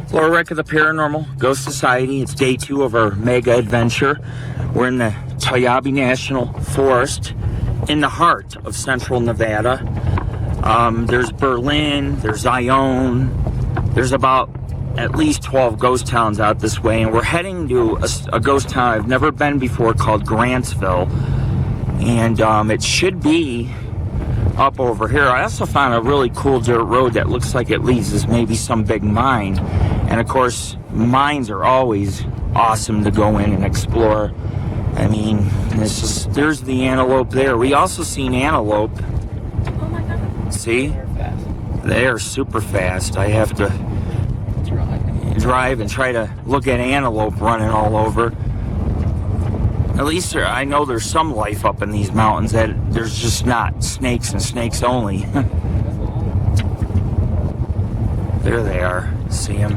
Hello, Rick of the Paranormal Ghost Society. It's day 2 of our mega adventure. We're in the Toyabe National Forest in the heart of central Nevada. There's Berlin, there's Zion, there's about at least 12 ghost towns out this way, and we're heading to a ghost town I've never been before called Grantsville, and it should be up over here. I also found a really cool dirt road that looks like it leads to maybe some big mine, and of course mines are always awesome to go in and explore. I mean, there's the antelope there. We also seen antelope. Oh my God. See? They are super fast. I have to drive and try to look at antelope running all over. At least I know there's some life up in these mountains, that there's just not snakes and snakes only. There they are. See them?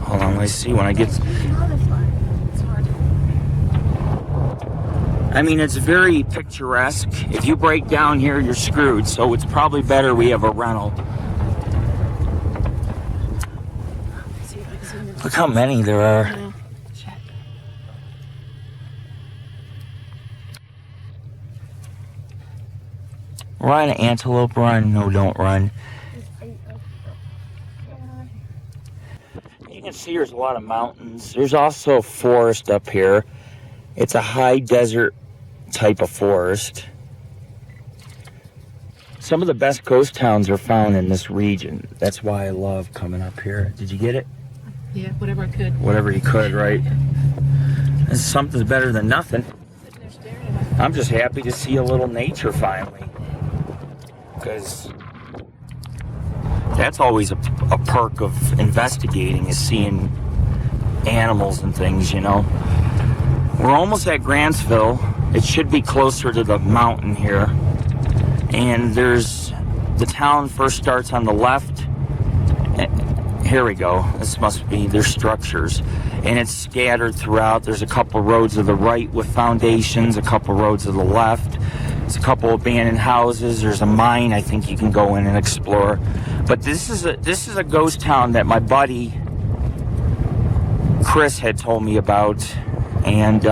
Hold on, let's see when I get... I mean, it's very picturesque. If you break down here, you're screwed. So it's probably better we have a rental. Look how many there are. We're on an antelope run. No, don't run. You can see there's a lot of mountains. There's also a forest up here. It's a high desert type of forest. Some of the best ghost towns are found in this region. That's why I love coming up here. Did you get it? Yeah, whatever I could. Whatever you could, right? Something's better than nothing. I'm just happy to see a little nature finally. Because that's always a perk of investigating, is seeing animals and things, you know. We're almost at Grantsville. It should be closer to the mountain here. And the town first starts on the left. Here we go. This must be their structures. And it's scattered throughout. There's a couple roads to the right with foundations, a couple roads to the left. There's a couple abandoned houses. There's a mine I think you can go in and explore. But this is a ghost town that my buddy Chris had told me about. And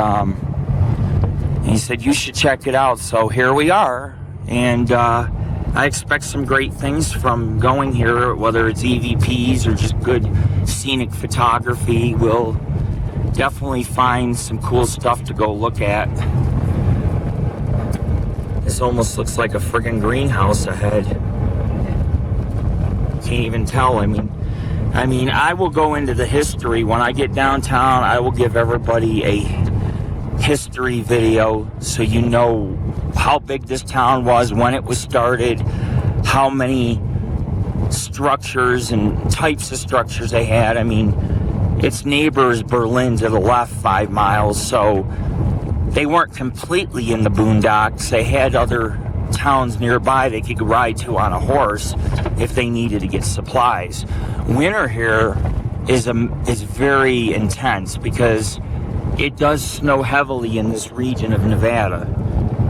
he said, you should check it out. So here we are. And I expect some great things from going here, whether it's EVPs or just good scenic photography. We'll definitely find some cool stuff to go look at. This almost looks like a friggin' greenhouse ahead. Can't even tell. I mean, I will go into the history. When I get downtown, I will give everybody a history video so you know how big this town was, when it was started, how many structures and types of structures they had. I mean, its neighbors, Berlin, to the left 5 miles, so they weren't completely in the boondocks. They had other towns nearby they could ride to on a horse if they needed to get supplies. Winter here is very intense because it does snow heavily in this region of Nevada.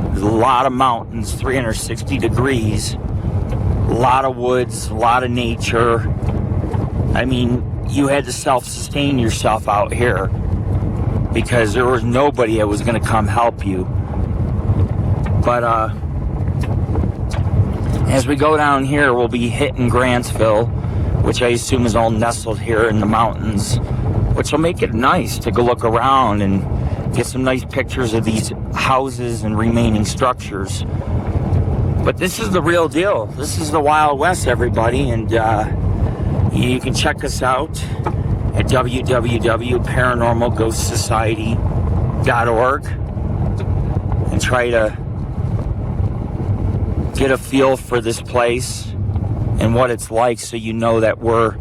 There's a lot of mountains, 360 degrees, a lot of woods, a lot of nature. I mean, you had to self-sustain yourself out here because there was nobody that was going to come help you. But as we go down here, we'll be hitting Grantsville, which I assume is all nestled here in the mountains, which will make it nice to go look around and get some nice pictures of these houses and remaining structures. But this is the real deal. This is the Wild West, everybody, and you can check us out at www.paranormalghostsociety.org and try to get a feel for this place and what it's like, so you know that we're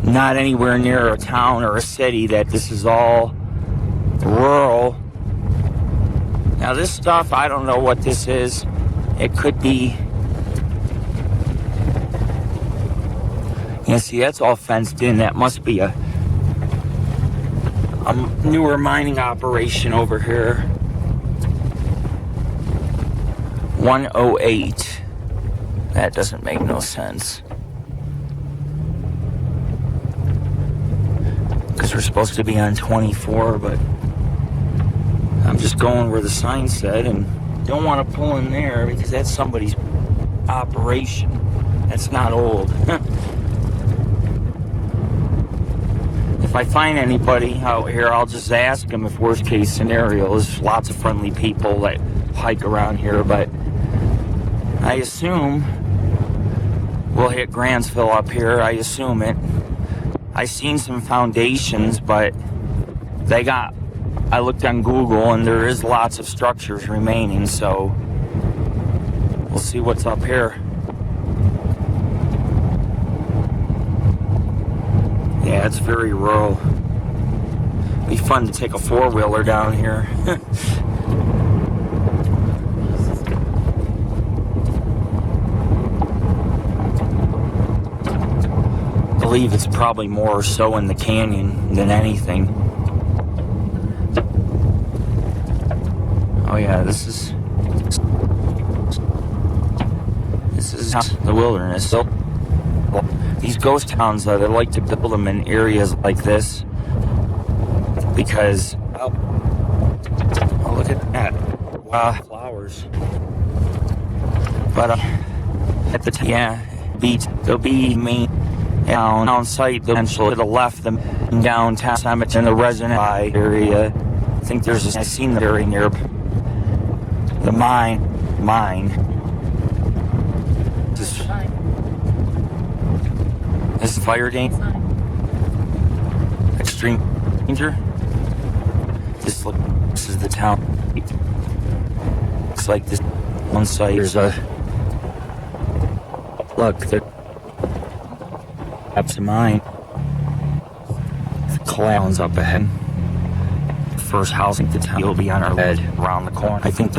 not anywhere near a town or a city, that this is all rural. Now this stuff, I don't know what this is. It could be, you see, that's all fenced in. That must be a newer mining operation over here. 108. That doesn't make no sense. because we're supposed to be on 24, but I'm just going where the sign said, and don't want to pull in there because that's somebody's operation. That's not old. If I find anybody out here, I'll just ask them if worst case scenario. There's lots of friendly people that hike around here, but I assume we'll hit Grantsville up here. I assume it. I seen some foundations, but I looked on Google and there is lots of structures remaining, so we'll see what's up here. Yeah, it's very rural. Be fun to take a four-wheeler down here. I believe it's probably more so in the canyon than anything. Oh yeah, this is the wilderness. So these ghost towns, they like to build them in areas like this because, oh look at that, wow, flowers. But at the there'll be main town site eventually to the left, the downtown cemetery in the resident area. I think I seen the area near the mine. This is fire danger. Extreme danger. This is the town. Looks like this one site. There's a look. There. Up to mine. The clowns up ahead. First house in the town. You'll be on our bed around the corner. I think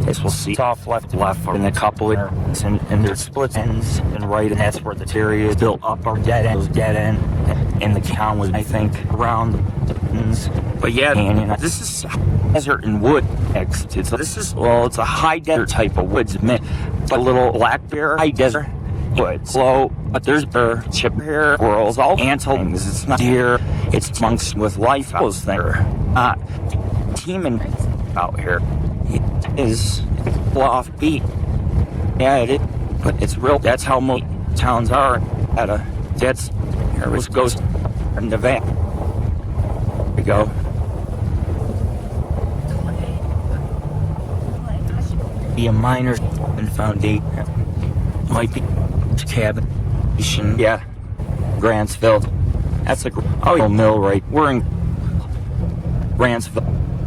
this will see off left, in a couple of and there's split ends and right, and that's where the area is built up or dead end. And the town was, I think, around the ends. But yeah, this is desert and wood mixed. It's a high desert type of woods. It's a little black bear, high desert woods. Slow, but there's bear, chip hair, squirrels, all antelopes. It's not deer. It's monks with life out there. Teeming out here. It is offbeat. Yeah, it is. But it's real. That's how most towns are. Here it goes in the van. There we go. Be a miner's foundation. Might be cabin. Yeah. Grantsville. That's a mill, right? We're in Grantsville.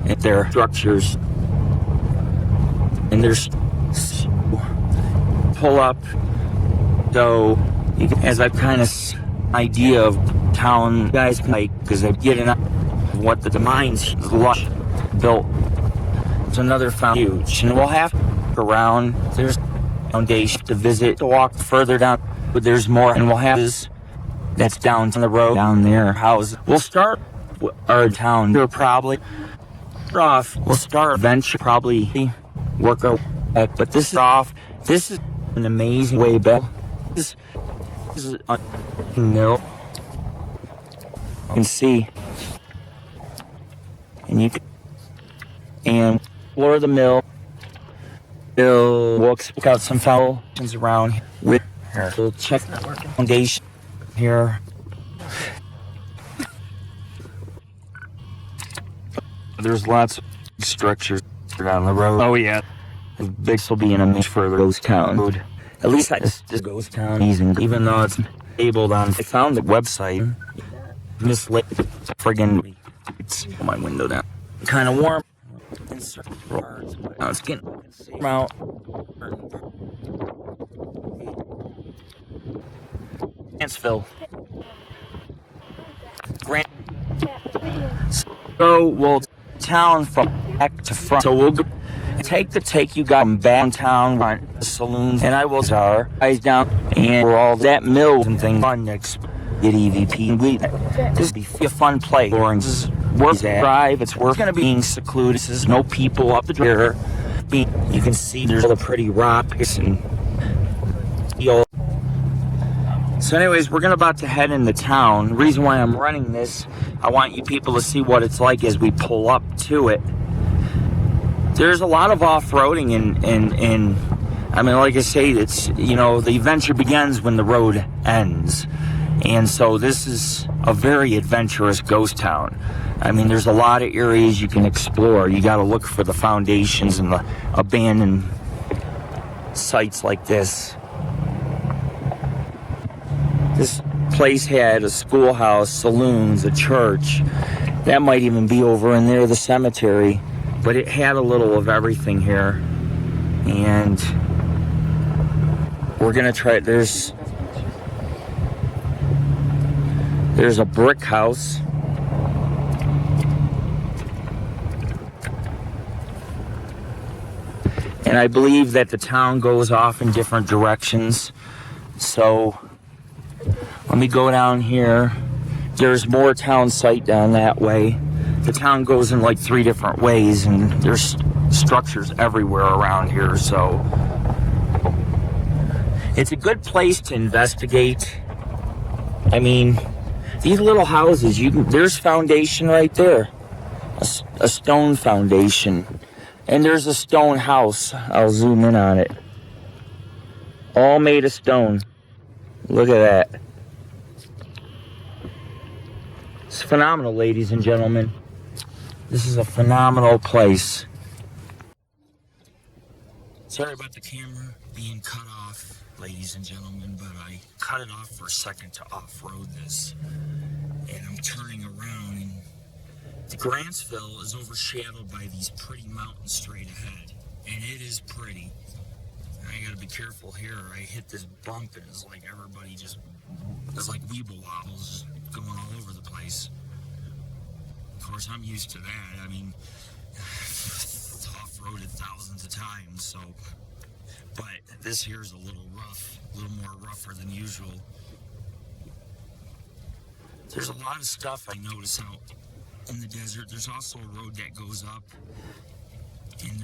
At their structures. And there's pull up. So, as I kind of idea of town guys like, because they're getting up what the mines lush built. It's another foundation. Huge. And we'll have to look around. There's foundation to visit, to walk further down. But there's more, and we'll have this that's down the road down there. Houses. We'll start our town. We'll probably we'll start eventually, probably work our way. But this is off. This is an amazing way back. This is a mill. You can see, and floor of the mill. We'll walk out some foundations around with here. We'll check the foundation here. There's lots of structures down the road. Oh yeah, this will be in a much further ghost town. At least this ghost town, even though it's labeled on. I found the website. Mislabeled. Friggin', it's my window down. Kind of warm. Now it's getting out. Grantsville. So we'll town from back to front. So we'll take you guys from downtown, the saloons, and I will our guys down and we're all that mills and things on next. Get EVP. This will be a fun place. This is worth drive. It's gonna be being secluded. There's no people up the river. You can see there's all the pretty rocks and So anyways, we're about to head into town. The reason why I'm running this, I want you people to see what it's like as we pull up to it. There's a lot of off-roading and I mean, like I say, it's, you know, the adventure begins when the road ends. And so this is a very adventurous ghost town. I mean, there's a lot of areas you can explore. You got to look for the foundations and the abandoned sites like this. This place had a schoolhouse, saloons, a church. That might even be over in there, the cemetery. But it had a little of everything here. And we're going to try it. There's a brick house. And I believe that the town goes off in different directions. So let me go down here. There's more town site down that way. The town goes in like 3 different ways, and there's structures everywhere around here. So it's a good place to investigate. I mean, these little houses, there's foundation right there. A stone foundation. And there's a stone house. I'll zoom in on it. All made of stone. Look at that. It's phenomenal, ladies and gentlemen. This is a phenomenal place. Sorry about the camera being cut off, ladies and gentlemen, but I cut it off for a second to off-road this. And I'm turning around, and the Grantsville is overshadowed by these pretty mountains straight ahead. And it is pretty. I gotta be careful here. I hit this bump and it's like everybody just, it's like weeble wobbles going all over the place. Of course, I'm used to that. I mean, off-roaded thousands of times, so. But this here is a little rough, a little more rougher than usual. There's a lot of stuff I notice out in the desert. There's also a road that goes up, and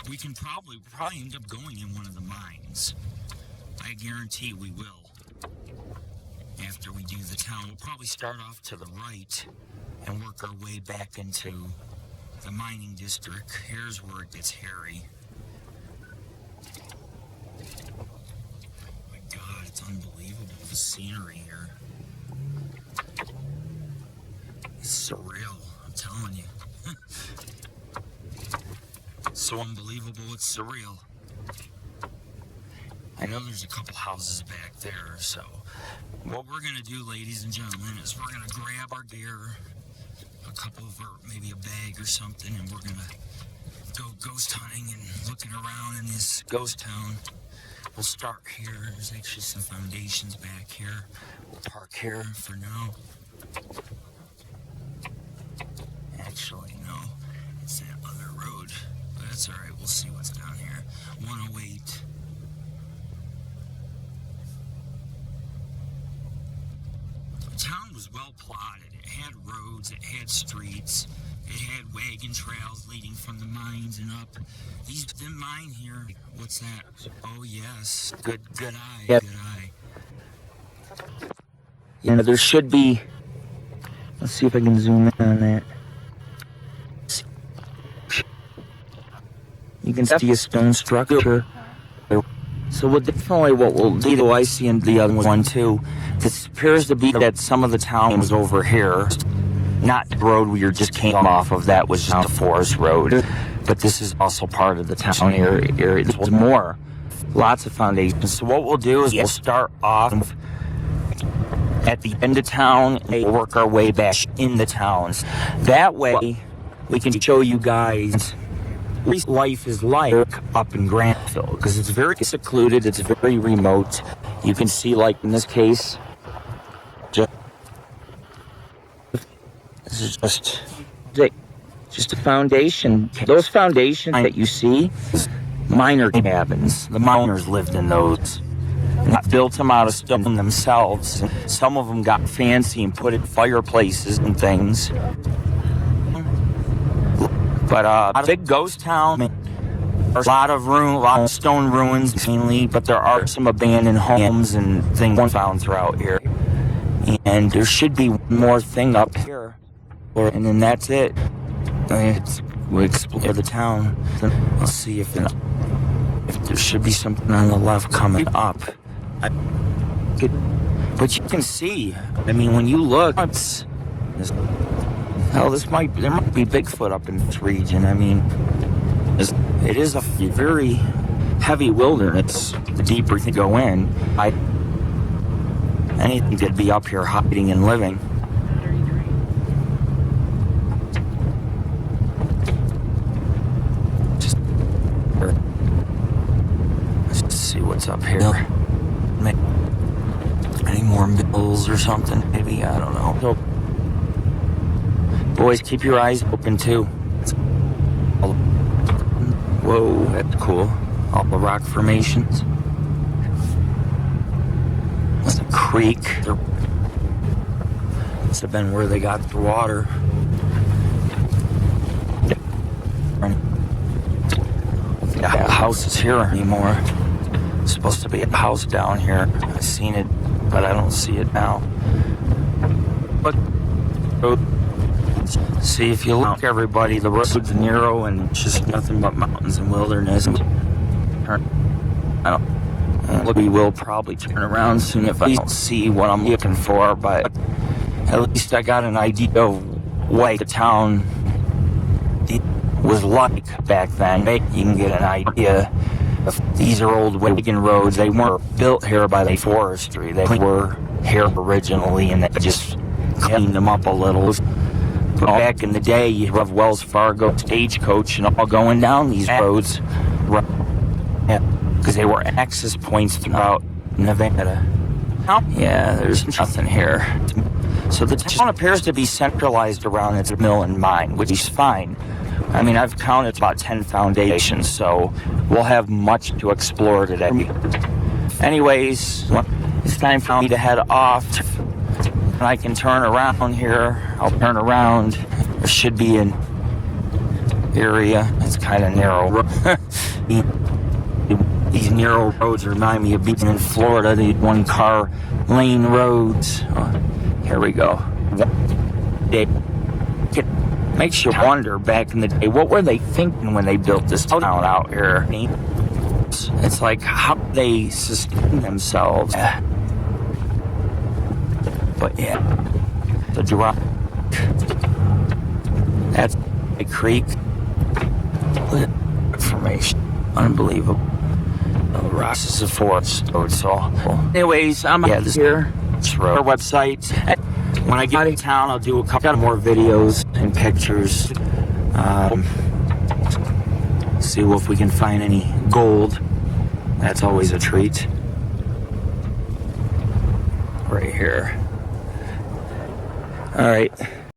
we can probably end up going in one of the mines. I guarantee we will. After we do the town, we'll probably start off to the right and work our way back into the mining district. Here's where it gets hairy. Oh my God, it's unbelievable, the scenery here. It's surreal, I'm telling you. So unbelievable, it's surreal. I know there's a couple houses back there, so what we're gonna do, ladies and gentlemen, is we're gonna grab our gear, a couple of maybe a bag or something, and we're gonna go ghost hunting and looking around in this ghost town. We'll start here. There's actually some foundations back here. We'll park here for now. Actually, no, it's that other road. But that's alright, we'll see what's down here. 108. The town was well plotted. It had roads, it had streets, it had wagon trails leading from the mines and up. The mine here, what's that? Oh yes, good eye, yep. Good eye. You know, there should be, let's see if I can zoom in on that. You can see a stone structure. So what we'll do, I see in the other one too, this appears to be that some of the town was over here. Not the road we just came off of, that was just a forest road. But this is also part of the town area. There's more, lots of foundations. So what we'll do is we'll start off at the end of town and we'll work our way back in the towns. That way we can show you guys what life is like up in Grantsville, because it's very secluded, it's very remote. You can see, like in this case, this is just a foundation. Those foundations that you see, miner cabins. The miners lived in those. Not built them out of stone themselves. Some of them got fancy and put in fireplaces and things. But a big ghost town. There's a lot of stone ruins mainly, but there are some abandoned homes and things found throughout here. And there should be one more thing up here, and then that's it. We'll explore the town. We'll see if there should be something on the left coming up. But you can see, I mean, when you look, there might be Bigfoot up in this region. I mean, it is a very heavy wilderness. The deeper you go in, anything could be up here hiding and living. Let's see what's up here. Any more bills or something? Maybe, I don't know. So, boys, keep your eyes open too. Whoa, that's cool. All the rock formations. That's a creek. Must have been where they got the water. The house is here anymore. It's supposed to be a house down here. I've seen it, but I don't see it now. But see, if you look, everybody, the road's narrow and it's just nothing but mountains and wilderness. We will probably turn around soon if I don't see what I'm looking for, but at least I got an idea of what the town was like back then. You can get an idea. These are old wagon roads. They weren't built here by the forestry. They were here originally, and they just cleaned them up a little. But back in the day, you have Wells Fargo, Stagecoach, and all going down these roads. Because they were access points throughout Nevada. Yeah, there's nothing here. So the town appears to be centralized around its mill and mine, which is fine. I mean, I've counted about 10 foundations, so we'll have much to explore today. Anyways, it's time for me to head off. And I can turn around here. I'll turn around. There should be an area. It's kind of narrow. These narrow roads remind me of being in Florida. The one-car lane roads. Here we go. It makes you wonder, back in the day, what were they thinking when they built this town out here? It's like, how they sustain themselves. But yeah, the drop. That's a creek. Information. Unbelievable. The rocks is a forest. So it's all. Anyways, I'm this here. It's our website. When I get out of town, I'll do a couple more videos and pictures. See if we can find any gold. That's always a treat. Right here. All right.